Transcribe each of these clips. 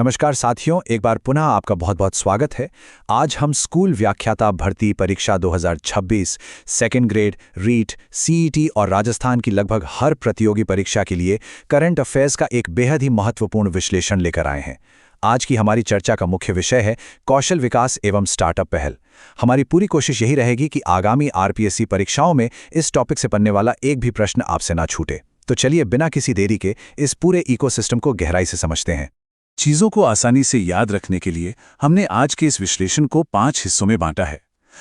नमस्कार साथियों, एक बार पुनः आपका बहुत बहुत स्वागत है। आज हम स्कूल व्याख्याता भर्ती परीक्षा 2026, सेकेंड ग्रेड, रीट, सीईटी और राजस्थान की लगभग हर प्रतियोगी परीक्षा के लिए करंट अफेयर्स का एक बेहद ही महत्वपूर्ण विश्लेषण लेकर आए हैं। आज की हमारी चर्चा का मुख्य विषय है कौशल विकास एवं स्टार्टअप पहल। हमारी पूरी कोशिश यही रहेगी कि आगामी आरपीएससी परीक्षाओं में इस टॉपिक से बनने वाला एक भी प्रश्न आपसे ना छूटे। तो चलिए बिना किसी देरी के इस पूरे इकोसिस्टम को गहराई से समझते हैं। चीजों को आसानी से याद रखने के लिए हमने आज के इस विश्लेषण को 5 हिस्सों में बांटा है।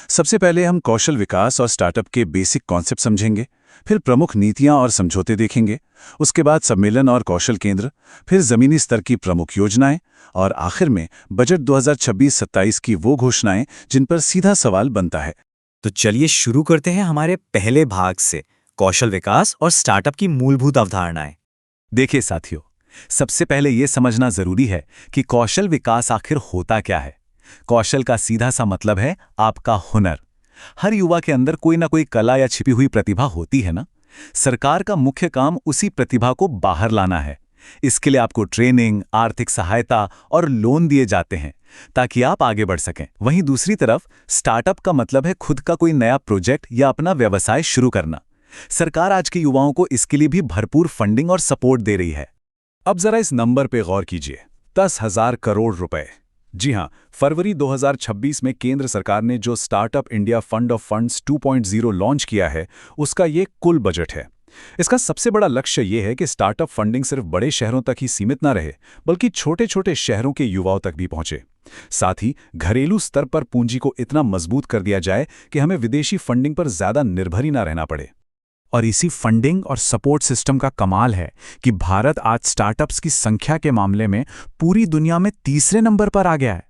सबसे पहले हम कौशल विकास और स्टार्टअप के बेसिक कॉन्सेप्ट समझेंगे, फिर प्रमुख नीतियां और समझौते देखेंगे, उसके बाद सम्मेलन और कौशल केंद्र, फिर जमीनी स्तर की प्रमुख योजनाएं और आखिर में बजट 2026-27 की वो घोषणाएं जिन पर सीधा सवाल बनता है। तो चलिए शुरू करते हैं हमारे पहले भाग से, कौशल विकास और स्टार्टअप की मूलभूत अवधारणाएं। देखिए साथियों, सबसे पहले यह समझना जरूरी है कि कौशल विकास आखिर होता क्या है। कौशल का सीधा सा मतलब है आपका हुनर। हर युवा के अंदर कोई ना कोई कला या छिपी हुई प्रतिभा होती है ना। सरकार का मुख्य काम उसी प्रतिभा को बाहर लाना है। इसके लिए आपको ट्रेनिंग, आर्थिक सहायता और लोन दिए जाते हैं ताकि आप आगे बढ़ सकें। वहीं दूसरी तरफ स्टार्टअप का मतलब है खुद का कोई नया प्रोजेक्ट या अपना व्यवसाय शुरू करना। सरकार आज के युवाओं को इसके लिए भी भरपूर फंडिंग और सपोर्ट दे रही है। अब जरा इस नंबर पे गौर कीजिए, 10,000 करोड़ रुपए। जी हां, फरवरी 2026 में केंद्र सरकार ने जो startup India fund of funds 2.0 launch किया है, उसका ये कुल बजट है। इसका सबसे बड़ा लक्ष्य ये है कि स्टार्टअप फंडिंग सिर्फ बड़े शहरों तक ही सीमित ना रहे, बल्कि छोटे छोटे शहरों के युवाओं तक भी पहुंचे। साथ ही घरेलू स्तर पर पूंजी को इतना मजबूत कर दिया जाए कि हमें विदेशी फंडिंग पर ज्यादा निर्भर ही ना रहना पड़े। और इसी फंडिंग और सपोर्ट सिस्टम का कमाल है कि भारत आज स्टार्टअप्स की संख्या के मामले में पूरी दुनिया में तीसरे नंबर पर आ गया है।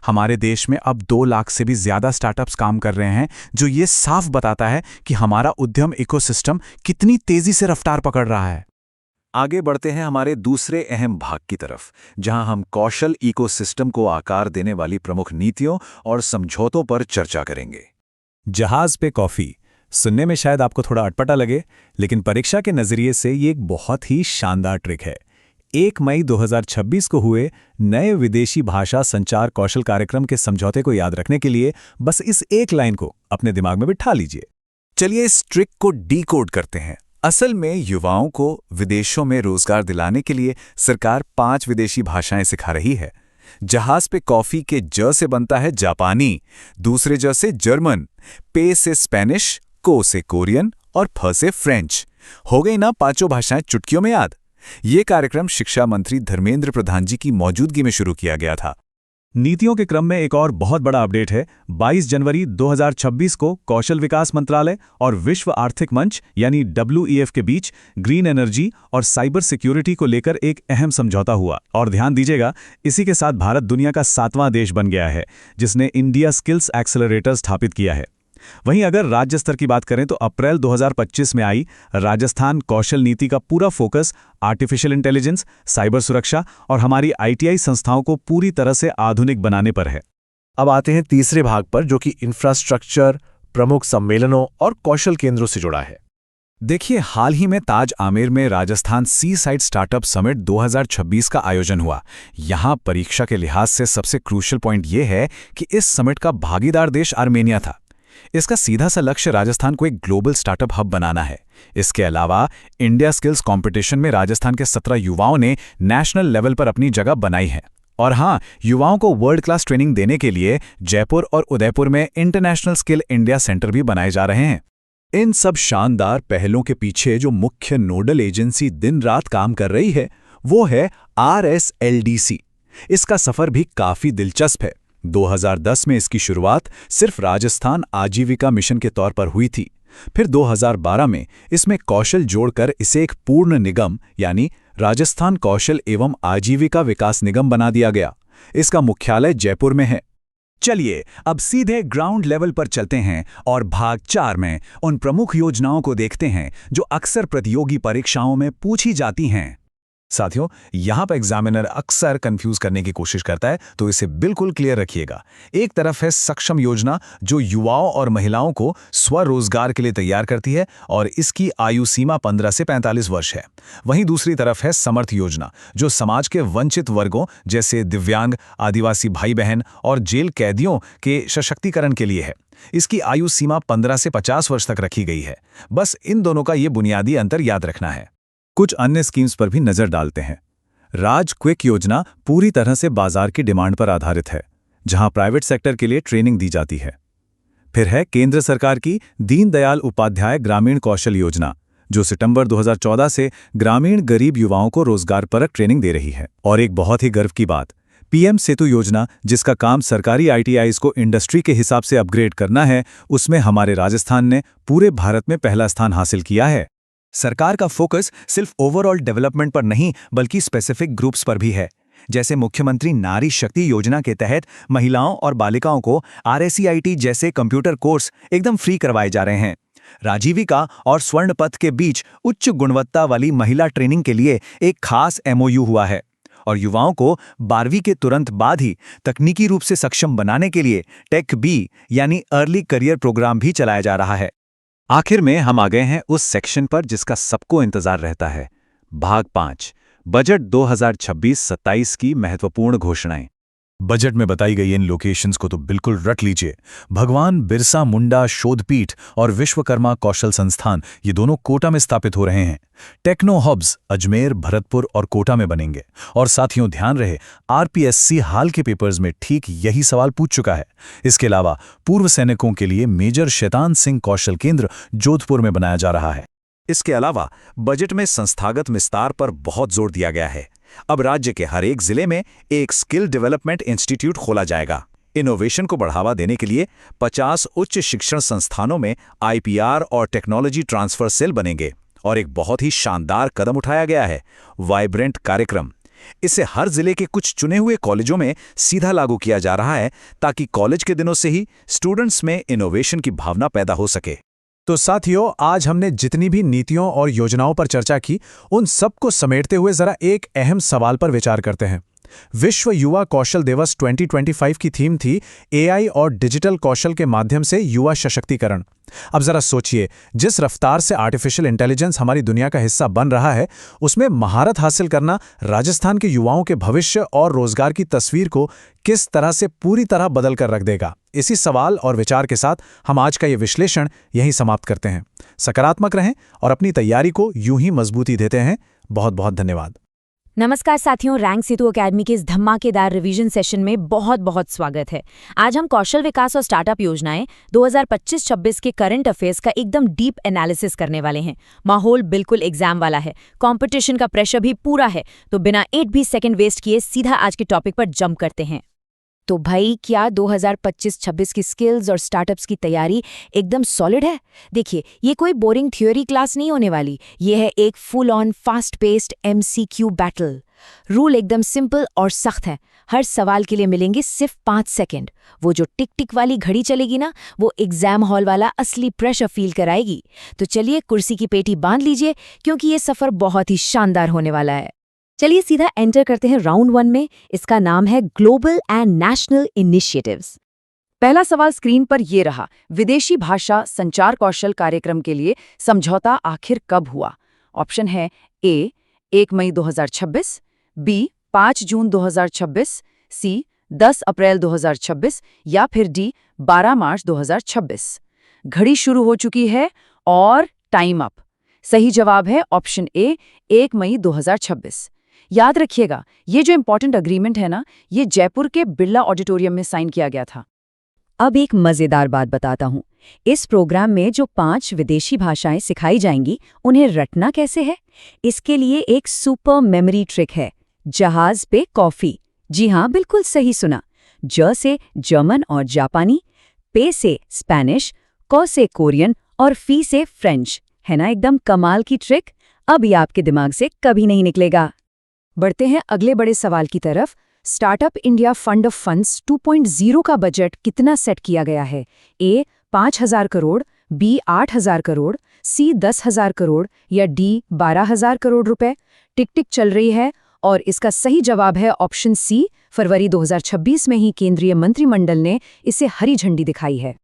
हमारे देश में अब 2 लाख से भी ज्यादा स्टार्टअप्स काम कर रहे हैं, जो ये साफ बताता है कि हमारा उद्यम इकोसिस्टम कितनी तेजी से रफ्तार पकड़ रहा है। आगे बढ़ते हैं हमारे दूसरे अहम भाग की तरफ, जहां हम कौशल इकोसिस्टम को आकार देने वाली प्रमुख नीतियों और समझौतों पर चर्चा करेंगे। जहाज पे कॉफी सुनने में शायद आपको थोड़ा अटपटा लगे, लेकिन परीक्षा के नजरिए से ये एक बहुत ही शानदार ट्रिक है। 1 मई 2026 को हुए नए विदेशी भाषा संचार कौशल कार्यक्रम के समझौते को याद रखने के लिए बस इस एक लाइन को अपने दिमाग में बिठा लीजिए। चलिए इस ट्रिक को डीकोड करते हैं। असल में युवाओं को विदेशों में रोजगार दिलाने के लिए सरकार 5 विदेशी भाषाएं सिखा रही है। जहाज पे कॉफी के ज से बनता है जापानी, दूसरे ज से जर्मन, पे से स्पेनिश, को से कोरियन और फ से फ्रेंच। हो गई ना 5 भाषाएं चुटकियों में याद। ये कार्यक्रम शिक्षा मंत्री धर्मेंद्र प्रधान जी की मौजूदगी में शुरू किया गया था। नीतियों के क्रम में एक और बहुत बड़ा अपडेट है। 22 जनवरी 2026 को कौशल विकास मंत्रालय और विश्व आर्थिक मंच यानी WEF के बीच ग्रीन एनर्जी और साइबर सिक्योरिटी को लेकर एक अहम समझौता हुआ। और ध्यान दीजिएगा, इसी के साथ भारत दुनिया का 7वां देश बन गया है जिसने इंडिया स्किल्स एक्सेलरेटर स्थापित किया है। वहीं अगर राज्य स्तर की बात करें तो अप्रैल 2025 में आई राजस्थान कौशल नीति का पूरा फोकस आर्टिफिशियल इंटेलिजेंस, साइबर सुरक्षा और हमारी ITI संस्थाओं को पूरी तरह से आधुनिक बनाने पर है। अब आते हैं तीसरे भाग पर, जो कि इंफ्रास्ट्रक्चर, प्रमुख सम्मेलनों और कौशल केंद्रों से जुड़ा है। देखिए, हाल ही में ताज आमेर में Rajasthan sea side startup summit 2026 का आयोजन हुआ। यहाँ परीक्षा के लिहाज से सबसे क्रूशियल पॉइंट ये है कि इस समिट का भागीदार देश आर्मेनिया था। इसका सीधा सा लक्ष्य राजस्थान को एक ग्लोबल स्टार्टअप हब बनाना है। इसके अलावा इंडिया स्किल्स कंपटीशन में राजस्थान के 17 युवाओं ने नेशनल लेवल पर अपनी जगह बनाई है। और हाँ, युवाओं को वर्ल्ड क्लास ट्रेनिंग देने के लिए जयपुर और उदयपुर में इंटरनेशनल स्किल इंडिया सेंटर भी बनाए जा रहे हैं। इन सब शानदार पहलों के पीछे जो मुख्य नोडल एजेंसी दिन रात काम कर रही है, वो है RSLDC। इसका सफर भी काफी दिलचस्प है। 2010 में इसकी शुरुआत सिर्फ राजस्थान आजीविका मिशन के तौर पर हुई थी। फिर 2012 में इसमें कौशल जोड़कर इसे एक पूर्ण निगम यानी राजस्थान कौशल एवं आजीविका विकास निगम बना दिया गया। इसका मुख्यालय जयपुर में है। चलिए अब सीधे ग्राउंड लेवल पर चलते हैं और भाग 4 में उन प्रमुख योजनाओं को देखते हैं जो अक्सर प्रतियोगी परीक्षाओं में पूछी जाती हैं। साथियों, यहाँ पर एग्जामिनर अक्सर कंफ्यूज करने की कोशिश करता है, तो इसे बिल्कुल क्लियर रखिएगा। एक तरफ है सक्षम योजना, जो युवाओं और महिलाओं को स्वरोजगार के लिए तैयार करती है और इसकी आयु सीमा 15 से 45 वर्ष है। वहीं दूसरी तरफ है समर्थ योजना, जो समाज के वंचित वर्गों जैसे दिव्यांग, आदिवासी भाई बहन और जेल कैदियों के सशक्तिकरण के लिए है। इसकी आयु सीमा 15 से 50 वर्ष तक रखी गई है। बस इन दोनों का ये बुनियादी अंतर याद रखना है। कुछ अन्य स्कीम्स पर भी नजर डालते हैं। राज क्विक योजना पूरी तरह से बाजार की डिमांड पर आधारित है, जहां प्राइवेट सेक्टर के लिए ट्रेनिंग दी जाती है। फिर है केंद्र सरकार की दीनदयाल उपाध्याय ग्रामीण कौशल योजना, जो सितंबर 2014 से ग्रामीण गरीब युवाओं को रोजगारपरक ट्रेनिंग दे रही है। और एक बहुत ही गर्व की बात, पीएम सेतु योजना, जिसका काम सरकारी आईटीआईज को इंडस्ट्री के हिसाब से अपग्रेड करना है, उसमें हमारे राजस्थान ने पूरे भारत में पहला स्थान हासिल किया है। सरकार का फोकस सिर्फ ओवरऑल डेवलपमेंट पर नहीं, बल्कि स्पेसिफिक ग्रुप्स पर भी है। जैसे मुख्यमंत्री नारी शक्ति योजना के तहत महिलाओं और बालिकाओं को RSCIT जैसे कंप्यूटर कोर्स एकदम फ्री करवाए जा रहे हैं। राजीविका और स्वर्ण पथ के बीच उच्च गुणवत्ता वाली महिला ट्रेनिंग के लिए एक खास MOU हुआ है। और युवाओं को 12वीं के तुरंत बाद ही तकनीकी रूप से सक्षम बनाने के लिए टेक बी यानी अर्ली करियर प्रोग्राम भी चलाया जा रहा है। आखिर में हम आ गए हैं उस सेक्शन पर जिसका सबको इंतजार रहता है, भाग 5, बजट 2026-27 की महत्वपूर्ण घोषणाएं। बजट में बताई गई इन लोकेशंस को तो बिल्कुल रट लीजिए। भगवान बिरसा मुंडा शोधपीठ और विश्वकर्मा कौशल संस्थान, ये दोनों कोटा में स्थापित हो रहे हैं। टेक्नो हब्स अजमेर, भरतपुर और कोटा में बनेंगे। और साथियों, ध्यान रहे, RPSC हाल के पेपर्स में ठीक यही सवाल पूछ चुका है। इसके अलावा पूर्व सैनिकों के लिए मेजर शैतान सिंह कौशल केंद्र जोधपुर में बनाया जा रहा है। इसके अलावा बजट में संस्थागत विस्तार पर बहुत जोर दिया गया है। अब राज्य के हर एक जिले में एक स्किल डेवलपमेंट इंस्टीट्यूट खोला जाएगा। इनोवेशन को बढ़ावा देने के लिए 50 उच्च शिक्षण संस्थानों में IPR और टेक्नोलॉजी ट्रांसफर सेल बनेंगे। और एक बहुत ही शानदार कदम उठाया गया है, वाइब्रेंट कार्यक्रम। इसे हर जिले के कुछ चुने हुए कॉलेजों में सीधा लागू किया जा रहा है, ताकि कॉलेज के दिनों से ही स्टूडेंट्स में इनोवेशन की भावना पैदा हो सके। तो साथियों, आज हमने जितनी भी नीतियों और योजनाओं पर चर्चा की, उन सबको समेटते हुए जरा एक अहम सवाल पर विचार करते हैं। विश्व युवा कौशल दिवस 2025 की थीम थी AI और डिजिटल कौशल के माध्यम से युवा सशक्तिकरण। अब जरा सोचिए, जिस रफ्तार से आर्टिफिशियल इंटेलिजेंस हमारी दुनिया का हिस्सा बन रहा है, उसमें महारत हासिल करना राजस्थान के युवाओं के भविष्य और रोजगार की तस्वीर को किस तरह से पूरी तरह बदल कर रख देगा। इसी सवाल और विचार के साथ हम आज का ये विश्लेषण यहीं समाप्त करते हैं। सकारात्मक रहें और अपनी तैयारी को यूं ही मजबूती देते हैं। बहुत बहुत धन्यवाद। नमस्कार साथियों, रैंक सेतु एकेडमी के इस धमाकेदार रिवीजन सेशन में बहुत बहुत स्वागत है। आज हम कौशल विकास और स्टार्टअप योजनाएं 2025-26 के करंट अफेयर्स का एकदम डीप एनालिसिस करने वाले हैं। माहौल बिल्कुल एग्जाम वाला है, कंपटीशन का प्रेशर भी पूरा है, तो बिना 8 भी सेकंड वेस्ट किए सीधा आज के टॉपिक पर जंप करते हैं। तो भाई, क्या 2025-26 की स्किल्स और स्टार्टअप्स की तैयारी एकदम सॉलिड है? देखिए, ये कोई बोरिंग थ्योरी क्लास नहीं होने वाली। ये है एक full on fast paced MCQ battle. Rule एकदम सिंपल और सख्त है। हर सवाल के लिए मिलेंगे सिर्फ 5 सेकंड। वो जो टिक टिक वाली घड़ी चलेगी ना, वो एग्जाम हॉल वाला असली प्रेशर फील कराएगी। तो चलिए कुर्सी की पेटी बांध लीजिए, क्योंकि ये सफर बहुत ही शानदार होने वाला है। चलिए सीधा एंटर करते हैं राउंड 1 में। इसका नाम है ग्लोबल एंड नेशनल इनिशिएटिव्स। पहला सवाल स्क्रीन पर ये रहा, विदेशी भाषा संचार कौशल कार्यक्रम के लिए समझौता आखिर कब हुआ? ऑप्शन है A 1 May 2026, B 5 June 2026, C 10 अप्रैल 2026 या फिर D 12 मार्च 2026। घड़ी शुरू हो चुकी है और टाइम अप। सही जवाब है ऑप्शन A 1 मई 2026। याद रखिएगा, ये जो इंपॉर्टेंट अग्रीमेंट है ना, ये जयपुर के बिरला ऑडिटोरियम में साइन किया गया था। अब एक मजेदार बात बताता हूँ। इस प्रोग्राम में जो 5 विदेशी भाषाएं सिखाई जाएंगी, उन्हें रटना कैसे है? इसके लिए एक सुपर मेमोरी ट्रिक है, जहाज पे कॉफी। जी हाँ, बिल्कुल सही सुना। ज से जर्मन और जापानी, पे से स्पेनिश, क से कोरियन और फी से फ्रेंच। है ना एकदम कमाल की ट्रिक? अब ये आपके दिमाग से कभी नहीं निकलेगा। बढ़ते हैं अगले बड़े सवाल की तरफ। Startup India fund of funds 2.0 का बजट कितना सेट किया गया है? A 5,000 crore, B 8,000 crore, C 10,000 crore या D 12,000 करोड़ रुपए? टिक टिक चल रही है और इसका सही जवाब है ऑप्शन सी। फरवरी 2026 में ही केंद्रीय मंत्रिमंडल ने इसे हरी झंडी दिखाई है।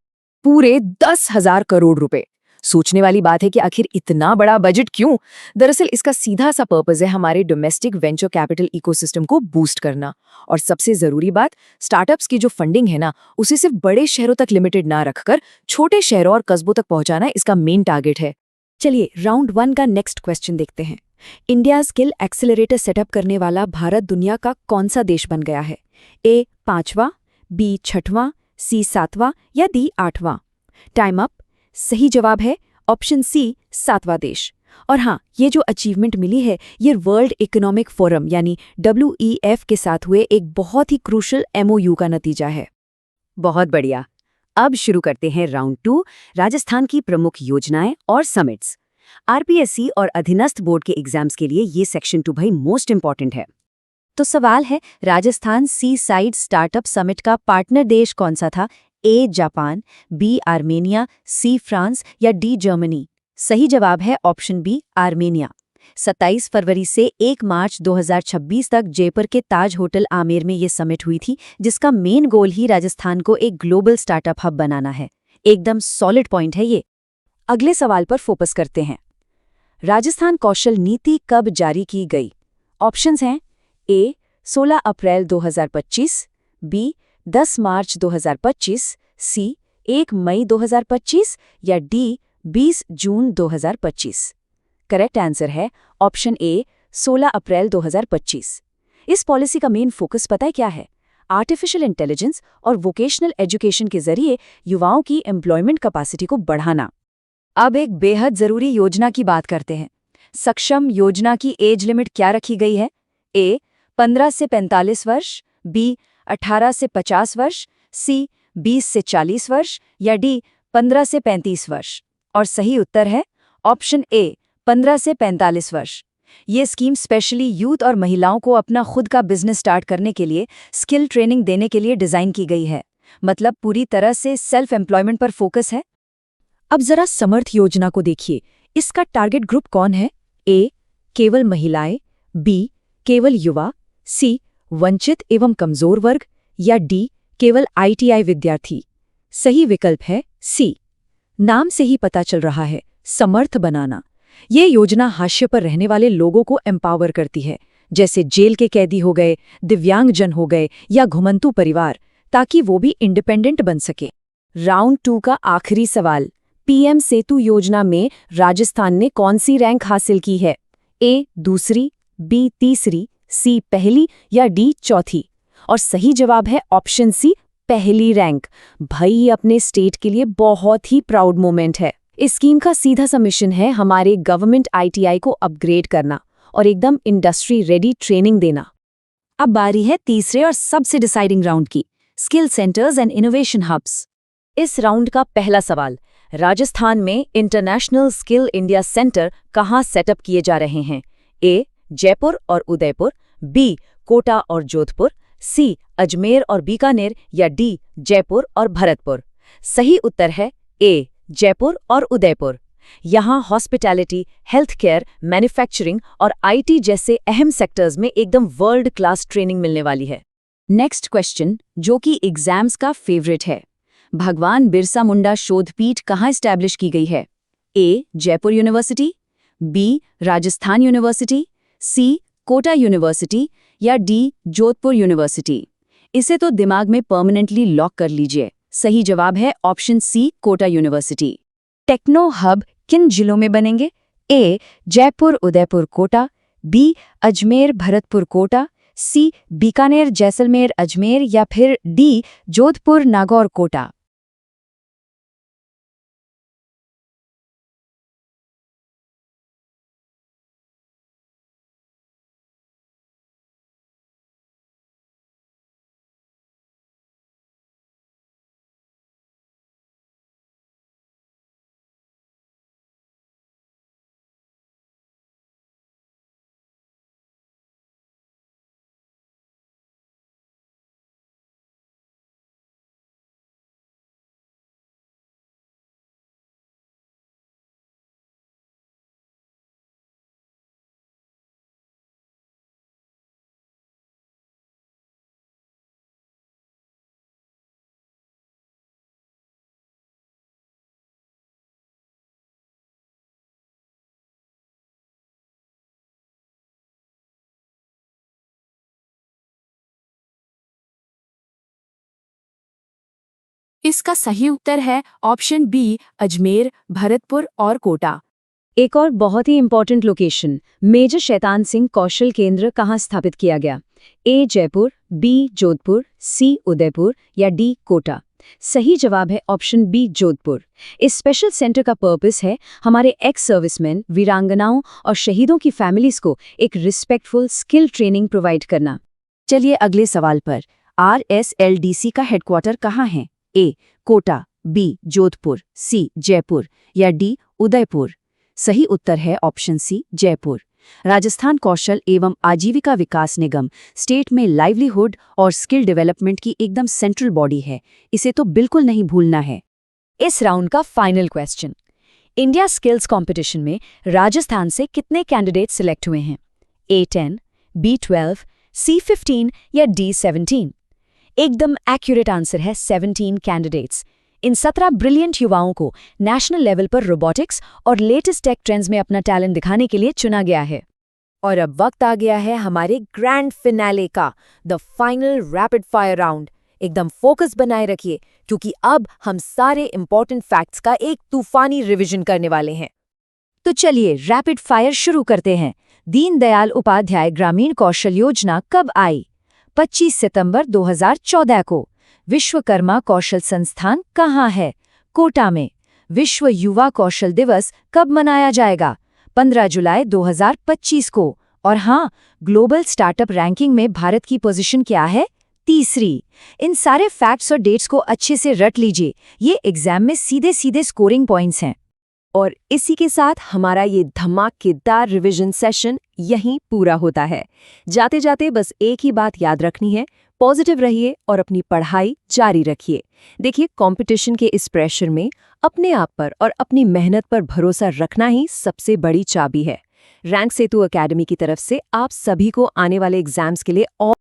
पूरे 10,000 करोड़ रुपए। सोचने वाली बात है कि आखिर इतना बड़ा बजट क्यों? दरअसल इसका सीधा सा पर्पस है हमारे डोमेस्टिक वेंचर कैपिटल इकोसिस्टम को बूस्ट करना। और सबसे जरूरी बात, स्टार्टअप्स की जो फंडिंग है ना, उसे सिर्फ बड़े शहरों तक लिमिटेड ना रखकर छोटे शहरों और कस्बों तक पहुंचाना इसका मेन टारगेट है। चलिए राउंड 1 का नेक्स्ट क्वेश्चन देखते हैं। इंडिया स्किल एक्सेलरेटर सेटअप करने वाला भारत दुनिया का कौन सा देश बन गया है? ए 5वां, बी 6वां, सी 7वां या डी 8वां? Time up. सही जवाब है ऑप्शन सी 7वां देश। और हाँ, ये जो अचीवमेंट मिली है ये वर्ल्ड इकोनॉमिक फोरम यानी WEF के साथ हुए एक बहुत ही क्रूशल MOU का नतीजा है। बहुत बढ़िया। अब शुरू करते हैं राउंड 2, राजस्थान की प्रमुख योजनाएं और समिट्स। RPSC और अधीनस्थ बोर्ड के एग्जाम्स के लिए ये सेक्शन 2 भाई मोस्ट इंपॉर्टेंट है। तो सवाल है, Rajasthan sea side startup summit का पार्टनर देश कौन सा था? A Japan, B Armenia, C France या डी जर्मनी? सही जवाब है ऑप्शन बी आर्मेनिया। 27 फरवरी से 1 मार्च 2026 तक जयपुर के ताज होटल आमेर में ये समिट हुई थी, जिसका मेन गोल ही राजस्थान को एक ग्लोबल स्टार्टअप हब बनाना है। एकदम सॉलिड पॉइंट है ये। अगले सवाल पर फोकस करते हैं। राजस्थान कौशल नीति कब जारी की गई? ऑप्शंस हैं ए 16 अप्रैल 2025, बी 10 मार्च 2025, सी 1 मई 2025 या डी 20 जून 2025। करेक्ट आंसर है ऑप्शन ए 16 अप्रैल 2025। इस पॉलिसी का मेन फोकस पता है क्या है? आर्टिफिशियल इंटेलिजेंस और वोकेशनल एजुकेशन के जरिए युवाओं की एम्प्लॉयमेंट कैपेसिटी को बढ़ाना। अब एक बेहद जरूरी योजना की बात करते हैं। सक्षम योजना की एज लिमिट क्या रखी गई है? ए 15 से 45 वर्ष, बी 18 से 50 वर्ष, सी 20 से 40 वर्ष या डी 15 से 35 वर्ष? और सही उत्तर है ऑप्शन ए 15 से 45 वर्ष। ये स्कीम स्पेशली यूथ और महिलाओं को अपना खुद का बिजनेस स्टार्ट करने के लिए स्किल ट्रेनिंग देने के लिए डिजाइन की गई है। मतलब पूरी तरह से सेल्फ एम्प्लॉयमेंट पर फोकस है। अब जरा समर्थ योजना को देखिए। इसका टारगेट ग्रुप कौन है? ए केवल महिलाएं, बी केवल युवा, सी वंचित एवं कमजोर वर्ग या डी केवल ITI विद्यार्थी? सही विकल्प है सी। नाम से ही पता चल रहा है, समर्थ बनाना। ये योजना हाशिए पर रहने वाले लोगों को एम्पावर करती है, जैसे जेल के कैदी हो गए, दिव्यांगजन हो गए या घुमंतु परिवार, ताकि वो भी इंडिपेंडेंट बन सके। राउंड 2 का आखिरी सवाल। PM सेतु योजना में राजस्थान ने कौन सी रैंक हासिल की है? ए दूसरी, बी तीसरी, सी पहली या डी चौथी? और सही जवाब है ऑप्शन सी पहली रैंक। भाई अपने स्टेट के लिए बहुत ही प्राउड मोमेंट है। इस स्कीम का सीधा सा मिशन है हमारे गवर्नमेंट ITI को अपग्रेड करना और एकदम इंडस्ट्री रेडी ट्रेनिंग देना। अब बारी है तीसरे और सबसे डिसाइडिंग राउंड की, skill centres and innovation hubs. इस राउंड का पहला सवाल, राजस्थान में इंटरनेशनल स्किल इंडिया सेंटर कहाँ सेटअप किए जा रहे हैं? ए जयपुर और उदयपुर, बी कोटा और जोधपुर, सी अजमेर और बीकानेर या डी जयपुर और भरतपुर? सही उत्तर है ए जयपुर और उदयपुर। यहाँ हॉस्पिटैलिटी, हेल्थ केयर, मैन्युफैक्चरिंग और IT जैसे अहम सेक्टर्स में एकदम वर्ल्ड क्लास ट्रेनिंग मिलने वाली है। नेक्स्ट क्वेश्चन, जो कि एग्जाम्स का फेवरेट है। भगवान बिरसा मुंडा शोधपीठ कहाँ एस्टैब्लिश की गई है? A Jaipur university, B Rajasthan university, C Kota university या डी जोधपुर यूनिवर्सिटी? इसे तो दिमाग में परमानेंटली लॉक कर लीजिए। सही जवाब है option C Kota university. Techno hub किन जिलों में बनेंगे? A Jaipur Udaipur Kota, B Ajmer Bharatpur Kota, C Bikaner Jaisalmer Ajmer या फिर डी जोधपुर नागौर कोटा? इसका सही उत्तर है ऑप्शन बी, अजमेर, भरतपुर और कोटा। एक और बहुत ही important location, major Shaitan Singh कौशल केंद्र कहाँ स्थापित किया गया? ए जयपुर, बी जोधपुर, सी उदयपुर या डी कोटा? सही जवाब है ऑप्शन बी, जोधपुर। इस स्पेशल सेंटर का पर्पस है हमारे एक्स सर्विसमैन, वीरांगनाओं और शहीदों की फैमिलीज को एक रिस्पेक्टफुल स्किल ट्रेनिंग प्रोवाइड करना। चलिए अगले सवाल पर। RSLDC का हेडक्वार्टर कहाँ है? ए कोटा, बी जोधपुर, सी जयपुर या डी उदयपुर? सही उत्तर है ऑप्शन सी, जयपुर। राजस्थान कौशल एवं आजीविका विकास निगम स्टेट में लाइवलीहुड और स्किल डेवलपमेंट की एकदम सेंट्रल बॉडी है, इसे तो बिल्कुल नहीं भूलना है। इस राउंड का final question, India skills competition में राजस्थान से कितने कैंडिडेट सिलेक्ट हुए हैं? A10, B12, C15 या D17? एकदम एक्यूरेट आंसर है 17 कैंडिडेट्स। इन 17 ब्रिलियंट युवाओं को नेशनल लेवल पर रोबोटिक्स और लेटेस्ट टेक ट्रेंड्स में अपना टैलेंट दिखाने के लिए चुना गया है। और अब वक्त आ गया है हमारे ग्रैंड फिनाले का, the final rapid fire round. एकदम फोकस बनाए रखिए क्योंकि अब हम सारे इंपॉर्टेंट फैक्ट्स का एक तूफानी रिवीजन करने वाले हैं। तो चलिए रैपिड फायर शुरू करते हैं। दीनदयाल उपाध्याय ग्रामीण कौशल योजना कब आई? 25 सितंबर 2014 को। विश्वकर्मा कौशल संस्थान कहाँ है? कोटा में। विश्व युवा कौशल दिवस कब मनाया जाएगा? 15 जुलाई 2025 को। और हाँ, ग्लोबल स्टार्टअप रैंकिंग में भारत की पोजीशन क्या है? तीसरी। इन सारे फैक्ट्स और डेट्स को अच्छे से रट लीजिए, ये एग्जाम में सीधे सीधे स्कोरिंग पॉइंट्स हैं। और इसी के साथ हमारा ये धमाकेदार रिवीजन सेशन यहीं पूरा होता है। जाते जाते बस एक ही बात याद रखनी है, पॉजिटिव रहिए और अपनी पढ़ाई जारी रखिए। देखिए, कंपटीशन के इस प्रेशर में अपने आप पर और अपनी मेहनत पर भरोसा रखना ही सबसे बड़ी चाबी है। रैंक सेतु एकेडमी की तरफ से आप सभी को आने वाले एग्जाम्स के लिए और